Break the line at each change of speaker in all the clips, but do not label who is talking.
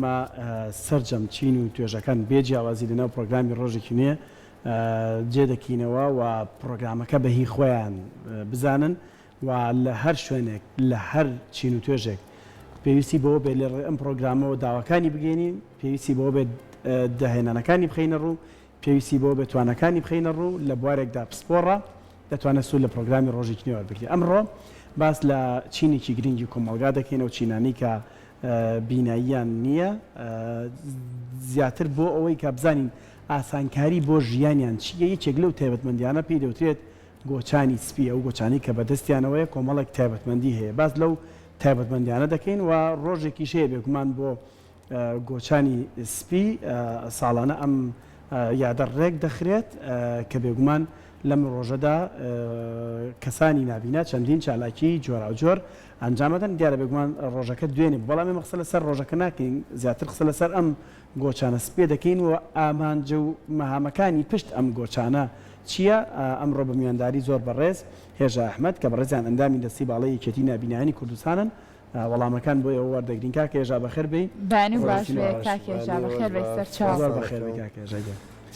ئێمە سەرجەم چین و توێژەکان بێجیاوازی لەناو پرۆگرامی ڕۆژێکی نوێ جێ دەکەینەوە و پرۆگرامەکە بە هی خۆیان بزانن و لە هەر شوێنێک لە هەر چین و توێژێک پێویستی بەوە بێت لە ئەم پرۆگرامەوە داواکانی بگەینین، پێویستی بەوە بێت داهێنانەکانی بخەینە ڕوو، پێویستی بەوە بێت توانەکانی بخەینە ڕوو لە بوارێکدا پسپۆڕە دەتوانێت سوود لە پرۆگرامی ڕۆژێکی نوێ وەربگرێت. ئەمڕۆ باس لە چینێکی گرنگی کۆمەڵگا دەکەینەوە چینانی کە بیناییان نییە زیاتر بۆ ئەوەی کە بزانین ئاسانکاری بۆ ژیانیان چیە. یەکێک لەو تایبەتمەندیانە پێی دەوترێت گۆچانی سپی، ئەو گۆچانی کە بەدەستیانەوەیە کۆمەڵێک تایبەتمەندی هەیە. باز لەو تایبەتمەندیانە دەکەین و ڕۆژێکی شەیە بێگومان بۆ گۆچانی سپی ساڵانە ئەم یادە ڕێک دەخرێت کە بێگومان لەم ڕۆژەدا کەسانی نابینا چەندین چالاکی جۆرا و جۆر ئەنجامەدەن. دیارە بێگومان ڕۆژەکە دوێنێ، بەڵام ئێمە قسە لەسەر ڕۆژەکە ناکەین، زیاتر قسە لەسەر ئەم گۆچانە سپێ دەکەین و ئامانجە و مەهامەکانی پشت ئەم گۆچانە چییە. ئەمڕۆ بە میوانداری زۆر بەڕێز هێژە ئەحمەد کە بەڕێزیان ئەندامی دەستی باڵی یەکێتی نابینانی کوردستانن وەڵامەکان بۆ ئێوە وەردەگرین. کاکە هێژا بەخێر بێی.
بانی باش بێ کاکە هێژا بەخێر بێی سەرچاو.
زۆر بەخێر بێی کاکە هێژا.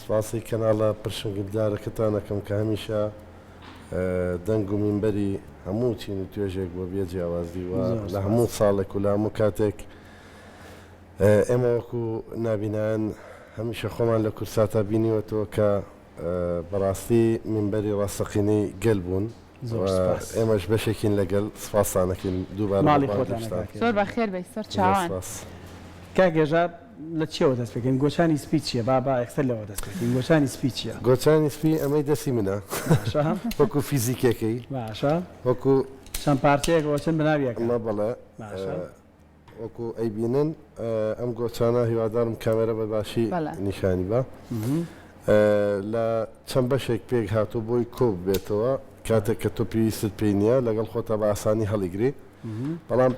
سپاسی کەناڵە پرشنگدارەکەتانەکەم کە هەمیشە دەنگ و مینبەری هەموو چین و توێژێک بۆ بێجیاوازی و لە هەموو ساڵێک و لە هەموو کاتێک ئێمە وەکو نابینان هەمیشە خۆمان لە کورساتا بینیوەتەوە کە بەڕاستی مینبەری ڕاستەقینەی گەل بوون. ئێمەش بەشێکین لەگەڵ سپاسانەکەین دووبارە
زۆر بەخێر بێی سەرچاوان.
کاکە هێژا لە چیەوە دەست پێکەین؟ گۆچانی سپی چییە؟ با ئەکسەر لەوە دەست پێکەین. گۆچانی سپی چییە؟
گۆچانی سپی ئەمەی دەستی منە وەکو فیزیکەکەی
باشە،
وەکو
چەند پارچەیەکەوە چەند بەناویەکە
ئەمە بەڵێ وەکو ئەیبینن ئەم گۆچانە هیوادارم کامێرە بەباشی نیشانی بە لە چەند بەشێک پێک هاتوو بۆی کۆ بێتەوە کاتێک کە تۆ پێویستت پێی نییە لەگەڵ خۆتە بە ئاسانی هەڵیگری. بەڵام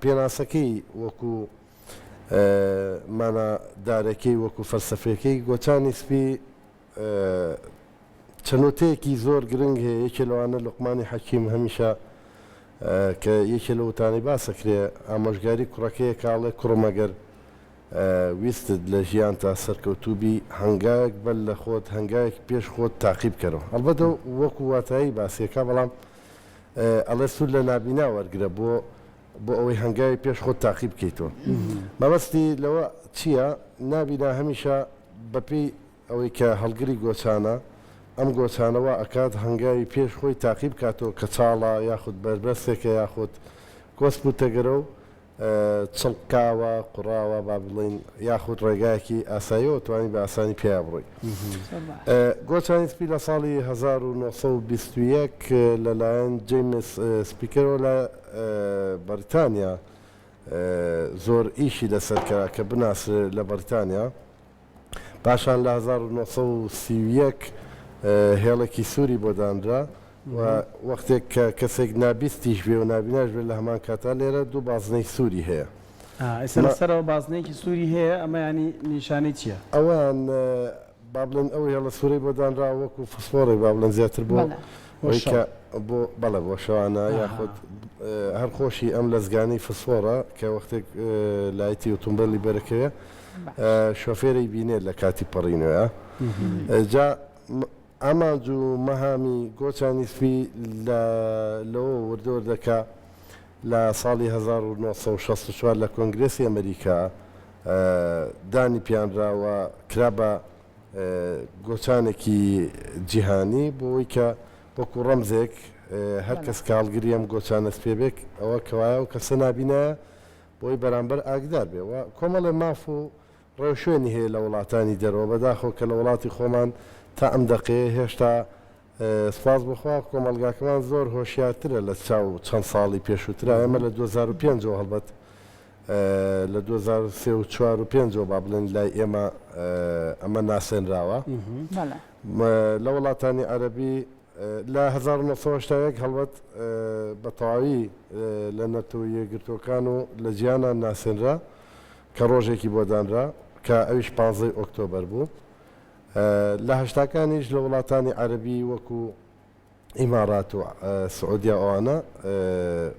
پێناسەکەی وەکو مانەدارەکەی وەکو فەلسەفەکەی گۆچانی سپی چەنوتەیەکی زۆر گرنگ هەیە. یەکێ لەوانە لوقمانی حەکیم هەمیشە کە یەکێ لە وتانی باسەکرێ ئامۆژگاری کوڕەکەیە کاڵێ کوڕمەگەر ویستت لە ژیان تا سەرکەوتوبی هەنگایەک بەل لە خۆت هەنگایەک پێش خۆت تاقیب کەرەوە. ئەلبەتە وەکو واتایی باسیەکە بەڵام ئەڵێ سوود لە نابینا وەرگرە بۆ ئەوەی هەنگاوی پێش خۆت تاقیب بکەیتەوە. مەبەستی لەوە چییە؟ نابینا هەمیشە بەپێی ئەوەی کە هەڵگری گۆچانە ئەم گۆچانەوە ئەکات هەنگاوی پێش خۆی تاقیب کاتەوە کە چاڵە یاخود بەربەستێکە یاخود کۆست بوتەگەرە و چڵکاوە قوڕاوە با بڵین یاخود ڕێگایەکی ئاساییەوە توانی بە ئاسانی پێیا بڕۆی. گۆچانی سپی لە ساڵی 1921 لەلایەن جیمس سپیکەرەوە لە بەریتانیا زۆر ئیشی لەسەرکە کە بناسرێ لە بەریتانیا. پاشان لە 1931 هێڵێکی سووری بۆ دانرا و وەختێک کە کەسێک نابیستیش بێ و نابیناش بێت لە هەمان کاتا لێرە دوو بازنەی سووری هەیە.
ئێستا لەسەرەوە بازنەیەکی سووری هەیە، ئەمە ینی نیشانەی چییە؟
ئەوان با بڵێن ئەو هێڵە سوورەی بۆ دانرا وەکو فسفۆڕێک با بڵێن زیاتر بۆ بەڵێ بۆ شەوانە یاخود هەر خۆشی ئەم لەزگانەی فسفۆڕە کە وەختێک لایەتی ئۆتۆمبیلی بەرەکەوێ شۆفێرەی بینێت لە کاتی پەڕینەوە. جا ئامانج و مەهامی گۆچانی سپی لەوە وردەوردەکە لە ساڵی 1964 لە کۆنگرێسی ئەمریکا دانی پیانراوە کرا بە گۆچانێکی جیهانی بۆی کە وەکو ڕەمزێک هەر کەس کاڵگیری ئەم گۆچانە سپێ بێک ئەوە کەوایە و کەسە نابینایە بۆی بەرامبەر ئاگدار بێ. کۆمەڵێ ماف و ڕێوشوێنی هەیە لە وڵاتانی دەرەوە بەداخۆ کە لە وڵاتی خۆمان تا ئەم دەقەیە هێشتا سپاس بخوا کۆمەلگاکەمان زۆر هۆشیارترە لە چاو چەند ساڵی پێشووترا. ئێمە لە 2005 هەڵبەت لە 2003 و 2005 با بڵێن لای ئێمە ئەمە ناسێنراوە لە وڵاتانی عەرەبی لە 1970 هەڵبەت بە تەواوی لە نەتەوە یەکگرتوەکان و لە جیانان ناسێنرا کە ڕۆژێکی بۆ دانرا کە ئەویش 15 ئۆکتۆبەر بوو. لە هەشتاکانیش لە وڵاتانی عەرەبی وەکو ئیمارات و سعودیا ئەوانە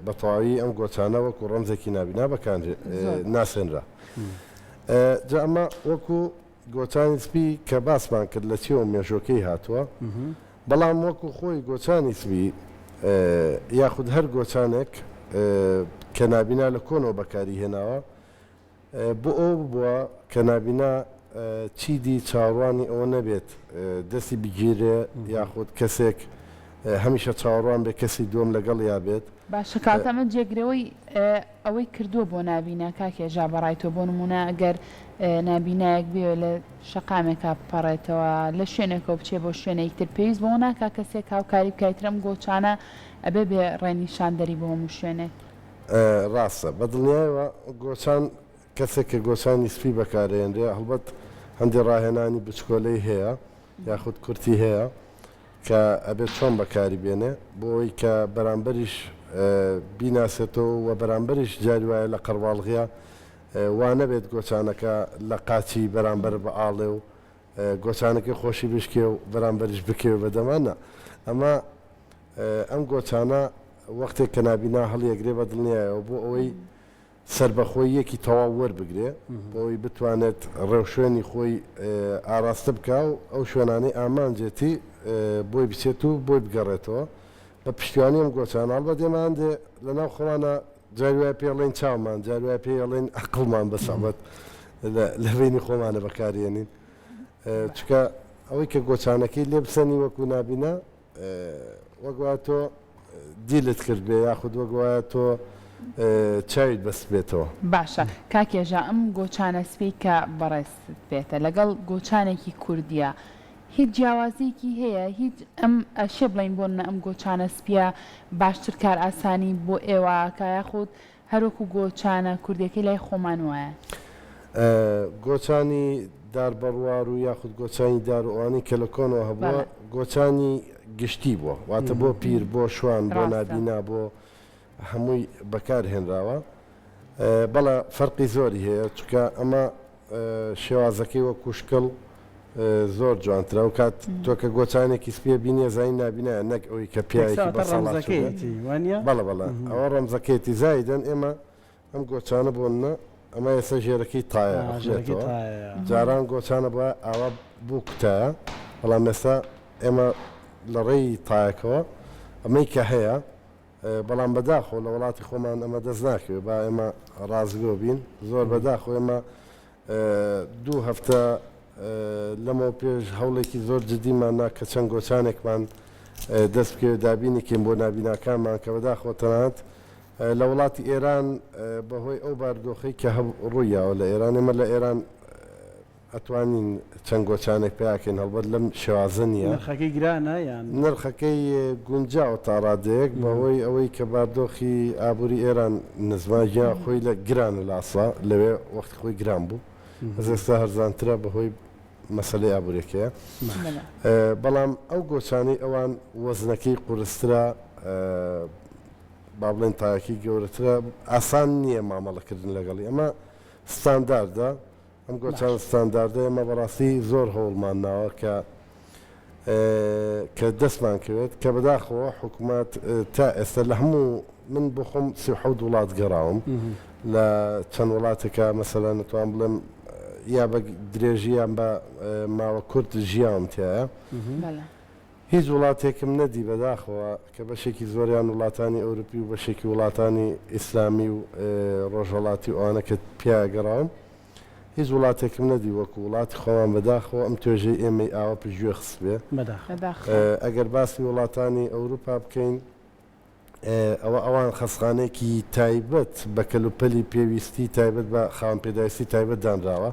بە تەواوی ئەم گۆچانە وەکو ڕەمزێکی نابینا بەکان ناسێنرا. جا ئەمە وەکو گۆچانی سپی کە باسمان کرد لە چێوە مێژۆکەی هاتووە بەڵام وەکو خۆی گۆچانی سپی یاخود هەر گۆچانێک کە نابینا لە کۆنەوە بەکاری هێناوە بۆ ئەو بووە کە نابینا چیدی چاوەڕوانی ئەوە نەبێت دەستی بگیرێ یاخود کەسێک هەمیشە چاوەڕوان بێ کەسی دوم لەگەڵ یا بێت
باشە کاتەمە جێگرەوەی ئەوەی کردووە بۆ نابینا کاکێژا بەڕایتۆ بۆ نمونە ئەگەر نابینایەک بێ لە شەقامێکا بپەڕێتەوە لە شوێنێکەوە بچێ بۆ شوێنێکتر پێویست بۆ ناکا کەسێک هاوکاری بکایترم گۆچانە ئەبێ بێ ڕێنیشاندەری بۆ هەموو شوێنێک
ڕاستە بەدڵنیایەوە گۆچان کەسێک کە گۆچانی سپی بەکارێنرێ هەڵبەت هەندێک ڕاهێنانی بچکۆلەی هەیە یاخود کورتی هەیە کە ئەبێت چۆن بەکاری بێنێ بۆی کە بەرامبەریش بیناسێتەوە و بەرامبەریش جاری وایە لە قەرواڵغیا وا نەبێت گۆچانەکە لە قاچی بەرامبەر بە ئاڵێ و گۆچانەکەی خۆشی بشکێ و بەرامبەریش بکەوێ بەدەمانە ئەمە ئەم گۆچانە وەختێک کە نابینا هەڵیەگرێ بە دڵنیایەوە بۆ ئەوەی سربەخۆیەکی تەواو وەربگرێ بۆەوەی بتوانێت ڕێوشێنی خۆی ئاراستە بکە و ئەو شوێنانەی ئامانجێتی بۆی بچێت و بۆی بگەڕێتەوە بە پشتیوانی ئەم گۆچانە هەڵبەت ئێمە هەندێ لەناو خۆمانە جاری وایە پێڵێن چاومان جاری وایە پێڵێن عەقڵمان بەسەبەت لە بینی خۆمانە بەکارێنین چکە ئەوەی کە گۆچانەکەی لێ بسەنی وەکو نابینا وەک وایە تۆ دیلت کرد بێ یاخود وەک وایە تۆ چاویت بەست بێتەوە
باشە کاکێژا ئەم گۆچانە سپی کە بەڕێست بێتە لەگەڵ گۆچانێکی کوردیە هیچ جیاوازیەکی هەیە هیچ ئەم ئەشێ بڵین بۆ ئەم گۆچانە سپیە باشتر کار ئاسانی بۆ ئێوە کە یاخود هەروەکو گۆچانە کوردەکەی لای خۆمان وایە
گۆچانی داربەڕوار و یاخود گۆچانی داروانی کە لە کۆنەوە هەبووە گۆچانی گشتی بووە واتە بۆ پیر بۆ شوان بۆ نابینا بۆ هەمووی بەکار هێنراوە بەڵە فەرقی زۆری هەیە چکە ئەمە شێوازەکەی وە کوشکڵ زۆر جوانترە و کات تۆ کە گۆچانێکی سپێ بینێ زای نابینایە نەک ئەوی کە پیاەکی بەڵە بەڵە ئەوە ڕەمزەکەیتی زایدەن ئێمە ئەم گۆچانە بۆنە ئەمە ئێستا ژێرەکەی تایە جاران گۆچانە بە ئاوا بوو کوتایە بەڵام ئێستا ئێمە لە ڕێی تایەکەوە ئەمەی کە هەیە بەڵام بەداخۆ لە وڵاتی خۆمان ئەمە دەست ناکەوێت با ئێمە ڕازگۆ بین زۆر بەداخۆ ئێمە 2 هەفتە لەمەوە پێش هەوڵێکی زۆر جدیمان کە چەند گۆچانێکمان دەست بکەوێت دابینێکین بۆ نابیناکانمان کە بەداخۆ تەنانەت لە وڵاتی ئێران بەهۆی ئەو باردۆخەی کە ڕوویاوە لە ئێران ئێمە لە ئێران ئەتوانین چەند گۆچانێک پیاکەین هەڵبەت لەم شێوازە نییە
نرخەکەی گرانە یان
نرخەکەی گونجاوە تا ڕادەیەک بەهۆی ئەوەی کە باردۆخی ئابووری ئێران نزماژیا خۆی لە گرانە لاسا لەوێ وەختی خۆی گران بوو ئەس ئێستا هەرزانترە بەهۆی مەسەلەی ئابوووریەکەیە بەڵام ئەو گۆچانەی ئەوان وەزنەکەی قورسترە با بڵێن تاکی گەورەترە ئاسان نییە مامەڵەکردن لەگەڵی ئەمە ستانداردە ئەم گۆچان ستانداردە ئەمە بەڕاستی زۆر هەوڵمان ناوە کە دەستمان کەوێت کە بەداخەوە حکوومەت تا ئێستا لە هەموو من بۆ خۆم 37 وڵات گەڕاوم لە چەند وڵاتێکە مەسەلا نتوان بڵێم یا بە درێژیان بە ماوە کورت ژیان تایە هیچ وڵاتێکم نەدی بەداخەوە کە بەشێکی زۆریان وڵاتانی ئەوروپی و بەشێکی وڵاتانی ئیسلامی و ڕۆژهڵاتی ئەوانە کە پیاگەڕاوم هیچ وڵاتێکم نەدی وەکو وڵاتی خۆمان بەداخەوە ئەم توێژەی ئێمەی ئاوە پژگوێ خستبێ ئەگەر باسی وڵاتانی ئەوروپا بکەین ئەوە ئەوان خەسخانێکی تایبەت بە کەلوپەلی پێویستی تایبەت بە خاوەن پێداویستی تایبەت دانراوە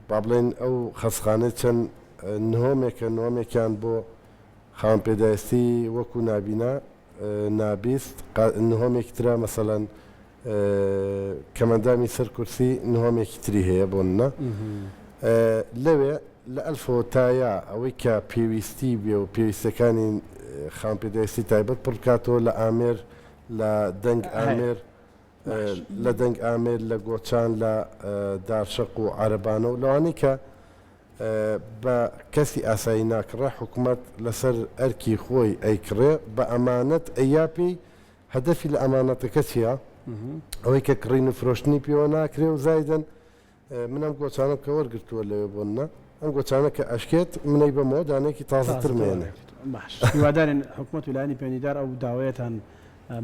با بڵێن ئەو خەسخانە چەند نهۆمێکیان بۆ خاوەن پێداویستی وەکو نابینا نابیست نهۆمێکی ترا مەسەلەن کەمەندامی سەر کورسی نهۆمێکی تری هەیە بۆنە لەوێ لە ئەلفۆتایە ئەوەی کە پێویستی بێ و پێویستەکانی خاوەن پێداویستی تایبەت پڕکاتەوە لە ئامێر لە دەنگ ئامێر لە دەنگ ئامێر لە گۆچان لە دارشەق و عەرەبانە و لەوانەی کە بە کەسی ئاسایی ناکڕە حکوومەت لەسەر ئەرکی خۆی ئەیکڕێ بە ئەمانەت ئەیاپی هەدەفی لە ئەمانەتەکە چییە؟ ئەوەی کە کڕین و فرۆشتنی پێوە ناکرێ و زایدەن من ئەم گۆچانە کە وەرگرتووە لەوێ بۆنە ئەم گۆچانە کە ئەشکێت منەی بەمەوە دانێکی تازەتر مێنێ
باش هیوادارین حکوومەت ویلایانی پەیوەندیدار ئەو داوایەتان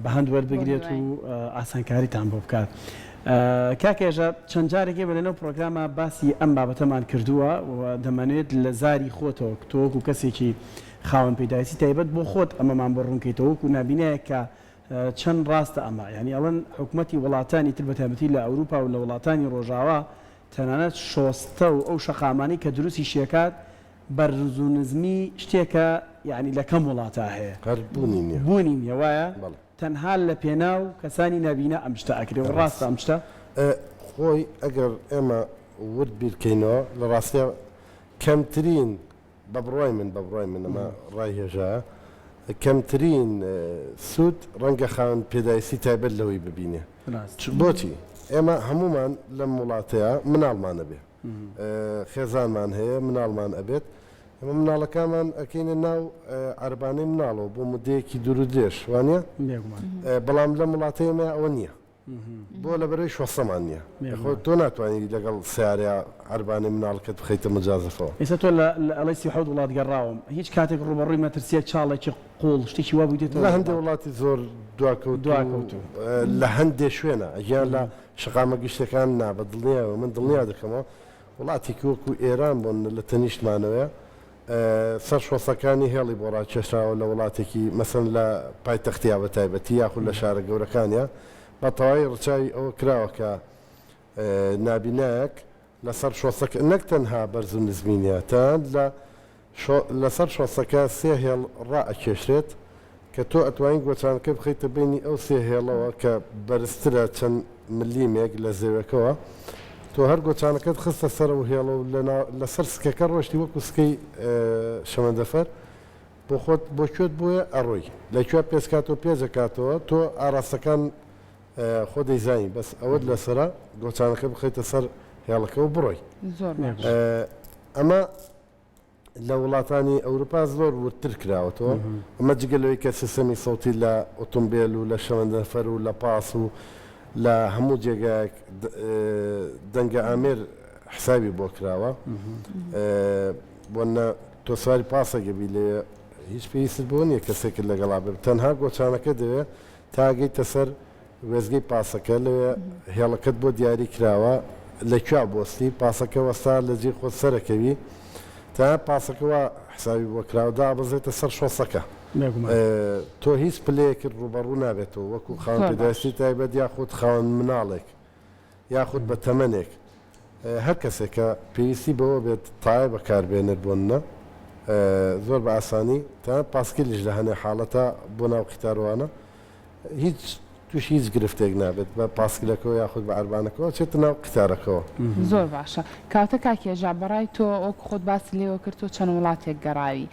بە هەند وەربگرێت و ئاسانکاریتان بۆ بکات. کاکێژە چەند جارێکی بە لەنەو پرۆگرامە باسی ئەم بابەتەمان کردووە و دەمانوێت لە زاری خۆتەوە تۆوەکو کەسێکی خاوەن پێداویستی تایبەت بۆ خۆت ئەمەمان بۆ ڕوونکەیتەوەکو نبینەیە کە چەند ڕاستە ئەمە ینی ئەڵەن حکوومەتی وڵاتانی تر بەتابەتی لە ئەوروپا و لە وڵاتانی ڕۆژاوا تەنانەت شۆستە و ئەو شەقامانی کە دروستی شێکات بەرز و نزمی شتێکە یعنی لە کەم وڵاتە هەیە بوونی نیە وایە تەنها لە پێناو کەسانی نبینە ئەم شتە ئەکرێ و ڕاستە ئەم شتە
خۆی ئەگەر ئێمە ورد بیرکەینەوە لە ڕاستە کەمترین بەبڕای من ئەمە ڕای هێژە کەمترین سوود ڕەنگە خاوەن پێداویستی تایبەت لەوەی ببینێ بۆچی ئێمە هەمومان لەم وڵاتەیە مناڵمانە بێ خێزانمان هەیە مناڵمان ئەبێت ئەمە مناڵەکانمان ئەکەینە ناو عەربانەی مناڵەوە بۆ مدەیەکی دوور و درێژ وانە بەڵام لەم وڵاتەیەمە ئەوە نییە بۆ لەبەرەوەی شۆسەمان نییە خۆ تۆ ناتوانانی لەگەڵ سیارەیە عەربانەی مناڵەکەت بخەیتە مجازفەوە
ئێستا تۆ لە ئەڵی 37 وڵات گەڕاوم هیچ کاتێک ڕوبەڕووی مەترسیەک چاڵێکی قوڵ شتێکی وا بوویتێتەوە
لە هەندێک وڵاتی زۆر دواکەوتو لە هەندێک شوێنە ئەگیان لە شقامە گشتەکان نابە دڵنیاوە من دڵنیا دەکەمەوە وڵاتێکی وەکو ئێران بۆن لە تەنیشتمانەوەیە سەر شۆسەکانی هێڵی بۆ ڕاکێشراوە لە وڵاتێکی مەسەن لە پایتەختیا بە تایبەتی یاخود لە شارە گەورەکانیە بە تەواوی ڕچاوی ئەوە کراوە کە نابینایەک لەسەر شۆسەکە نەک تەنها بەرز و نزمینە تەنان لەسەر شۆسەکە سێ هێڵ ڕائەکێشرێت کە تۆ ئەتوانین گۆچانەکە بخەیتە بینی ئەو سێ هێڵەوە کە بەرزترە چەند ملیمێک لە زەوێکەوە تۆ هەر گۆچانەکەت خستە سەر و هێڵە و لەسەر سکەکە ڕۆشتی وەکو سکەی شەمەندەفەر بۆ خۆت بۆ کوێت بۆیە ئەڕۆی لەکوێ پێسکاتەوە پێجەکاتەوە تۆ ئاراستەکان خۆ دەیزانی بەس ئەوەت لەسرە گۆچانەکە بخەیتە سەر هێڵەکە و بڕۆی ئەمە لە وڵاتانی ئەوروپا زۆر ورتر کراوەتەوە ئەمە جگەلەوەی کە سیستەمی سەوتی لە ئۆتۆمبیل و لە شەمەندەفەر و لە پاس و لە هەموو جێگایك دەنگە ئامێر حسابی بۆ کراوە بۆنە تۆ سواری پاسەگەبی لێ هیچ پێویست بۆ نییە کەسێک لەگەڵا بێت تەنها گۆچانەکە دەوێت تاگەیتە سەر وێزگەی پاسەکە لەوێ هێڵەکەت بۆ دیاری کراوە لەکوێ بۆستی پاسەکە وەستا لە جێ خۆت سەرەکەوی تا پاسەکەەوە حسابی بۆ کراوەدا بەزێتە سەر شۆسەکە تۆ هیچ پلەیەکرد ڕوبەڕوو نابێتەوە وەکو خاوەن پێداویستی تایبەت یاخود خاوەن مناڵێک یاخود بە تەمەنێک هەر کەسێک کە پێویستی بەوە بێت تایە بەکاربێنێت بۆنە زۆر بە ئاسانی تا پاسکلیش لە هەنێ حاڵەتە بۆ ناو قیتاروانە هیچ توش هیچ گرفتێک نابێت بە پاسکلەکەەوە یاخود بە عەربانەکەەوە چێتە ناو قیتارەکەەوە
زۆر باشە کاتە کاکێژا بەڕای تۆ ئەو خۆت باسی لێوە کردو چەند وڵاتێک گەڕاوی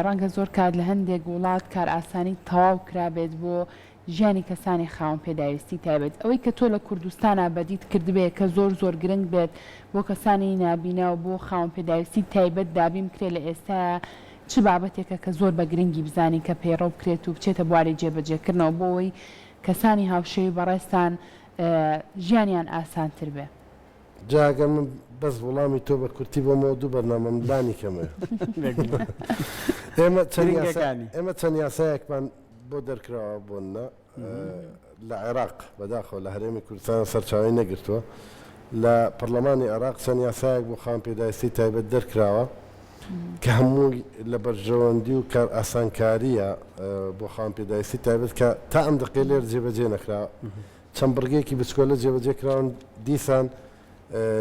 ڕەنگە زۆر کات لە هەندێک وڵات کار ئاسانی تەواو کرابێت بۆ ژیانی کەسانی خاوەن پێداویستی تایبێت ئەوەی کە تۆ لە کوردستانە بەدیت کردبێت کە زۆر گرنگ بێت بۆ کەسانی نابینە و بۆ خاوەن پێداویستی تایبەت دابیم کرێ لە ئێستا چ بابەتێکە کە زۆر بە گرنگی بزانی کە پەیڕۆ بکرێت و بچێتە بواری جێبەجێکردنەوە بۆەوەی کەسانی هاوشێوی بەڕێستان ژیانیان ئاسانتر بێ
جاگە من بەس وەڵامی تۆ بە کورتی بۆمەوە دوو بەرنامەمدانی کەمە ئێمە چەند یاسایەکمان بۆ دەرکراوە بۆنە لە عێراق بەداخەوە لە هەرێمی کوردستان سەرچاوی نەگرتووە لە پەرلەمانی عێراق چەند یاسایەک بۆ خاوەن پێداویستی تایبەت دەرکراوە کە هەمووی لە بەرژەوەندی و کار ئاسانکاریە بۆ خاوەن پێداویستی تایبەت کە تا ئەم دقەی لێر جێبەجێ نەکراوە چەند بڕگەیەکی بچکۆلە جێبەجێ کراون دیسان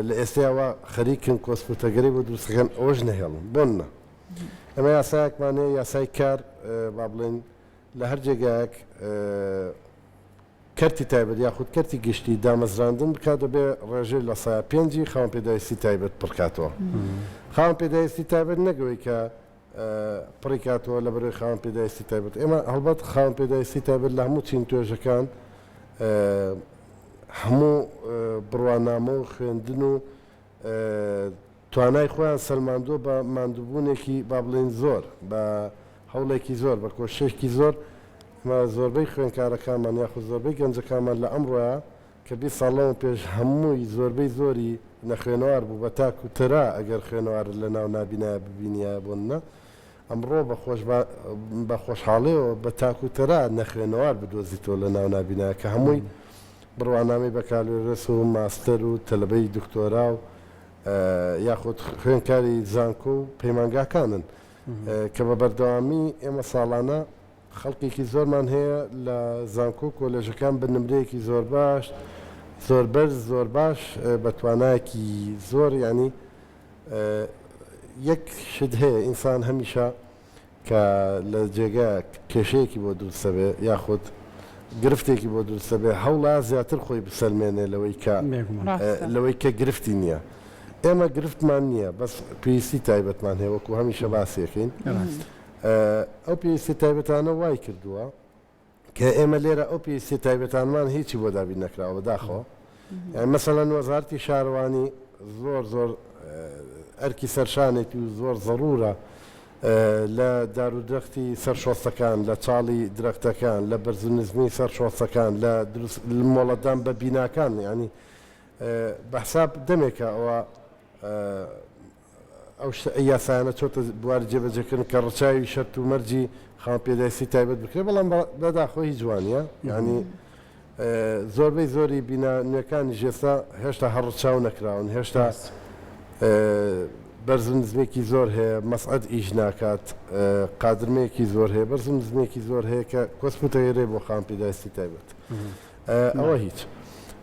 لە ئێستاوە خەریکن کۆسپوتەگەری بۆ دروستەکەن ئەوەش نەهێڵن بۆنە ئەمە یاسایەکمانەیە یاسای کار با بڵێن لە هەر جێگایەک کەرتی تایبەت یاخود کەرتی گشتی دامەزراندن بکات دەبێ ڕێژەی لە سایە پێنجی خاوەن پێداویستی تایبەت پڕکاتەوە خاوەن پێداویستی تایبەت نەگەوەی کە پڕیکاتەوە لە بەرەوەی خاوەن پێداویستی تایبەت ئێمە هەڵبەت خاوەن پێداویستی تایبەت لە هەموو چین توێژەکان هەموو بڕوانامە و خوێندن و توانای خۆیان سەلماندووە بە ماندووبوونێکی با بڵێن زۆر بە هەوڵێکی زۆر بە کۆشێکی زۆر زۆربەی خوێنکارەکانمان یاخود زۆربەی گەنجەکانمان لە ئەمڕۆیە کە 20 ساڵەوە پێش هەمووی زۆربەی زۆری نەخوێنەوار بوو بە تاک و تەرا ئەگەر خوێنەوار لە ناو نابینایە ببینیە بۆنە ئەمڕۆ بە خۆشحاڵیەوە بە تاک و تەرا نەخوێنەوار بدۆزیتەوە لە ناو نابینایە کە هەمووی بڕوانامەی بەکالێرس و ماستەر و تەلەبەی دکتۆرا و یاخود خوێنکاری زانکۆ و پەیمانگاکانن کە بە بەردەوامی ئێمە ساڵانە خەڵکێکی زۆرمان هەیە لە زانکۆ کۆلێژەکان بە نمرەیەکی زۆر باش زۆر بەرز زۆر باش بە توانایەکی زۆر ینی یەک شت هەیە ئینسان هەمیشە کە لە جێگا کێشەیەکی بۆ دروستە بێ یاخود گرفتێکی بۆ دروستە بێ هەوڵا زیاتر خۆی بسەلمێنێ لەوەی کە گرفتی نییە. ئێمە گرفتمان نییە بەس پێویستی تایبەتمان هەیە وەکو هەمیشە باسیەکەین. ئەو پێویستی تایبەتانە وای کردووە کە ئێمە لێرە ئەو پێویستی تایبەتانمان هیچی بۆ دابین نەکراوە بەداخەوە. مەسەڵەن وەزارەتی شارەوانی زۆر ئەرکی سەرشانێکی و زۆر زەڕورە لە دارودرەختی سەرشۆستەکان لە چاڵی درەختەکان لە بەرزنزمی سەرشۆستەکان لە مۆڵەتدان بە بیناکان ینی بەحساب دەمێکە ئەوە ئەو یاسایانە چۆتە بواری جێبەجێکردن کە ڕچاوی شەرت و مەرجی خاوەنپێداویستی تایبەت بکرێت بەڵام بەداخۆ هیچ جوانیە ینی زۆربەی زۆری بینە نوێەکانی ژێستا هێشتا هەڕچاو نەکراون هێشتا بەرزنزمێکی زۆر هەیە مەسعەد ئیش ناکات قادرمەیەکی زۆر هەیە بەرزنزمێکی زۆر هەیە کە کۆسپوتەیەرێ بۆ خاوەنپێداویستی تایبەت ئەوە هیچ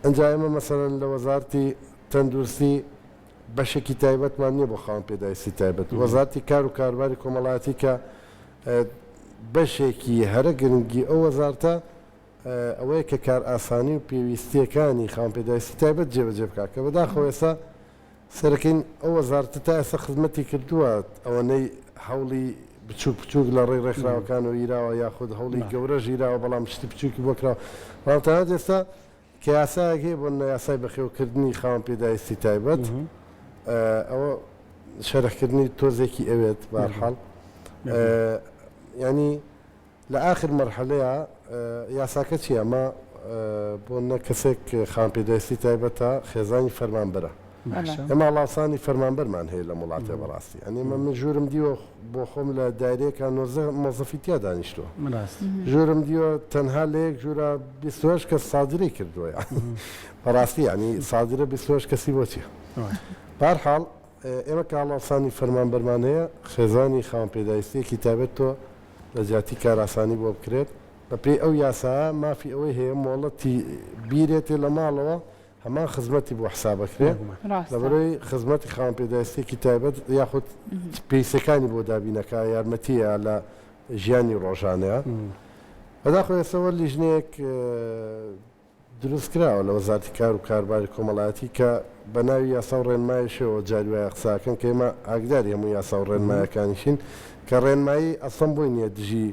ئەنجا ئێمە مەسەڵەن لە وەزارەتی تەندروستی بەشێکی تایبەتمان نییە بۆ خاوەنپێداویستی تایبەت وەزارەتی کار و کاروباری کۆمەڵایەتی کە بەشێکی هەرە گرنگی ئەو وەزارەتە ئەوەیە کە کار ئاسانی و پێویستیەکانی خاوەنپێداویستی تایبەت جێبەجێ بکات کە بەداخەوە ئێستا سەرەکەین ئەو وەزارەتە تا ئێستا خزمەتی کردووە ئەوەنەی هەوڵی بچووک لە ڕێی ڕێکخراوەکانەوە ئیراوە یاخود هەوڵی گەورەژ ئیراوە بەڵام شتی بچووکی بۆ کراوە بەڵام ئێستا کە یاسایەک هەیە بۆ یاسای بەخێوکردنی خاوەنپێداویستی تایبەت ئەوە شەرحکردنی تۆزێکی ئەوێت بەهەرحاڵ ینی لە ئاخر مەرحەلەیە یاساکە چییە ئەمە بۆ نە کەسێک خاوەنپێداویستی تایبەتە خێزانی فەرمانبەرە ئێمە وڵاسانی فەرمانبەرمان هەیە لە وڵاتێ بەڕاستی ئەنی من ژوورم دیوە بۆ خۆم لە دایرەیەکان مۆزەفی تیا دانیشتووە ژوورم دیوە تەنها لە یەک ژوورە 28 کەس سادرەی کردووە بەڕاستی ینی سادرە 28 کەسی بۆچی بەهەرحاڵ ئێمە کە وڵاسانی فەرمانبەرمان هەیە خێزانی خاوەنپێداویستیەکی تایبەت تۆ لە جیاتی کاراسانی بۆ بکرێت بەپێی ئەو یاسایە مافی ئەوەی هەیە مۆڵەتی بیرێتێ لە ماڵەوە هەمان خزمەتی بۆ حسابەکرێت لەبەرەوەی خزمەتی خاوەنپێداویستێکی تایبەت یاخود پێویستەکانی بۆ دابینەکە یارمەتیە لە ژیانی ڕۆژانەیە بەداخۆ ئێستا لیژنەیەک دروست کراوە لە وەزارەتی کار و کاروباری کۆمەڵایەتی کە بە ناوی یاسا و ڕێنماییشەوە جاری وایە قساکەن کە ئێمە ئاگداری هەموو یاسا و ڕێنمایەکانیشین کە ڕێنمایی ئەسڵ بۆی نییە دژی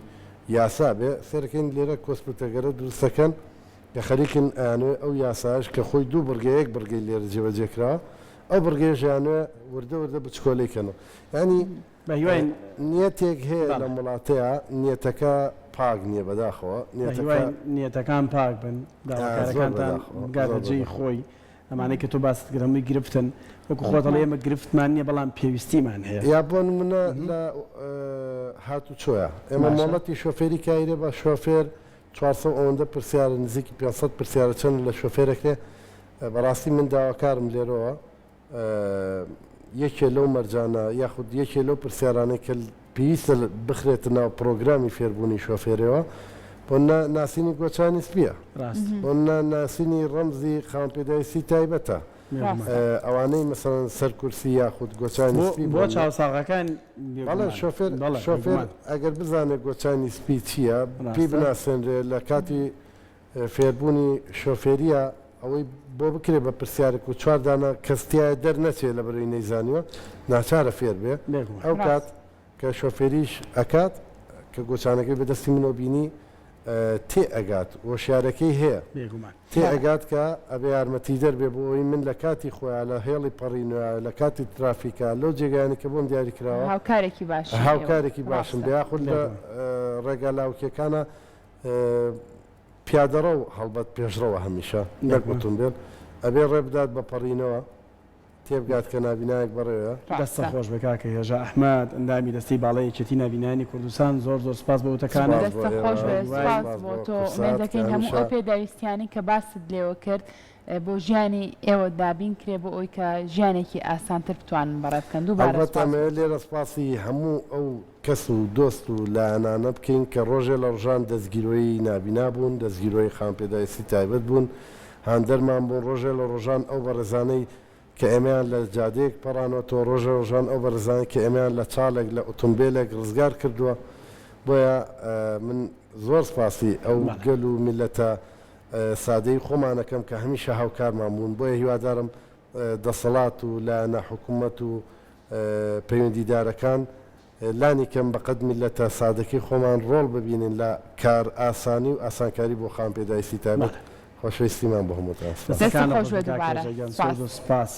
یاسا بێ سەرەکەین لێرە کۆسپوتەگەرە دروستەکەن کە خەریکن ئەیانوێ ئەو یاساش کە خۆی دوو بڕگەیەک بڕگەی لێرە جێبەجێکراوە ئەو بڕگەی ژیانوێ وردە بچکۆلەیکەنەوە ینی نیەتێک هەیە لە وڵاتەیە نیەتەکە پاک نییە بەداخەوە
نیەتەکان پاک بن داواکارەکانتان گاتەجێی خۆی ئەمانەی کە تۆ باست گرەمووی گرفتن وەکو خۆتەڵ ئێمە گرفتمان نییە بەڵام پێویستیمان هەیە
یا بۆ نمونە لە هاتوچۆیە ئێمە مۆڵەتی شۆفێری کایرێ بە شۆفێر 400 ئەوەندە پرسیارە نزیکی 500 پرسیارە چەند لە شۆفێرەکرێ بەڕاستی من داواکارم لێرەوە یەکێ لەو مەرجانە یاخود یەکێ لەو پرسیارانەی کە پێویستە بخرێتە ناو پرۆگرامی فێربوونی شۆفێرەوە بۆ ناسینی گۆچانی سپیە بۆ ناسینی ڕەمزی خاوەنپێداویستی تایبەتە ئەوانەی مەسەڵەن سەرکورسی یاخود گۆچانی سپی
بۆ چاوساغەکان
شۆفێر ئەگەر بزانێت گۆچانی سپی چییە پێی بناسێنرێ لە کاتی فێربوونی شۆفێریە ئەوەی بۆ بکرێ بە پرسیارێک و چواردانە کەستیایە دەرنەچێت لە بەرەوەی نەیزانیوە ناچارە فێر بێ ئەو کات کە شۆفێریش ئەکات کە گۆچانەکەی بەدەستی منەوە بینی تێ ئەگات وەشارەکەی هەیە تێ ئەگات کە ئەبێ یارمەتی دەربێ بۆ ئەوی من لە کاتی خۆیان لە هێڵی پەڕینوە لە کاتی ترافیکە لەو جێگانی کە بۆم دیاری کراوە
هاوکارێکی باش
هاوکارێکی باشم بە یاخود لە ڕێگا لاوکیەکانە پیادەڕە و هەڵبەت پێشڕەوە هەمیشە نەک ئۆتۆمبیل ئەبێ ڕێ بدات بە پەڕینەوە تێبگات کە نابینایەک بڕێوە
دەستە خۆش بکاکە هێژە ئەحمەد ئەندامی دەستی باڵەیەکێتی نابینانی کوردستان زۆر زۆر سپاس بە وتەکانە
دەستە خۆش بێ سپاس بۆ تۆ مێدەکەین هەموو ئەو پێداویستیانی کە باست لێوە کرد بۆ ژیانی ئێوە دابین کرێ بۆ ئەوی کە ژیانێکی ئاسانتر بتوانن بەڕێ بکەن دووبارە
ئەلبەتە ئەمەوێت لێرە سپاسی هەموو ئەو کەس و دۆست و لایەنانە بکەین کە ڕۆژێ لە ڕژان دەستگیرۆی نابینا بوون دەستگیرۆی خانپێداویستی تایبەت بوون هاندەرمان بۆ ڕۆژێ لە ڕۆژان ئەو بەڕێزانەی کە ئێمەیان لە جادەیەک پەڕانەوە تۆ ڕۆژە ڕۆژان ئەو بەرزانانی کە ئێمەیان لە چاڵێک لە ئۆتۆمبیلێک ڕزگار کردووە بۆیە من زۆر سپاسی ئەو گەل و میلەتە سادەی خۆمانەکەم کە هەمیشە هاوکارمان بوون بۆیە هیوادارم دەسەڵات و لە نەحکوومەت و پەیوەندیدارەکان لانی کەم بەقەد میلەتە سادەکەی خۆمان ڕۆڵ ببینن لە کار ئاسانی و ئاسانکاری بۆ خانپێداویستی تایبەت خۆشەویستیمان بۆ هەمووتان
دەستە خۆش بێ دووبارە
سپاس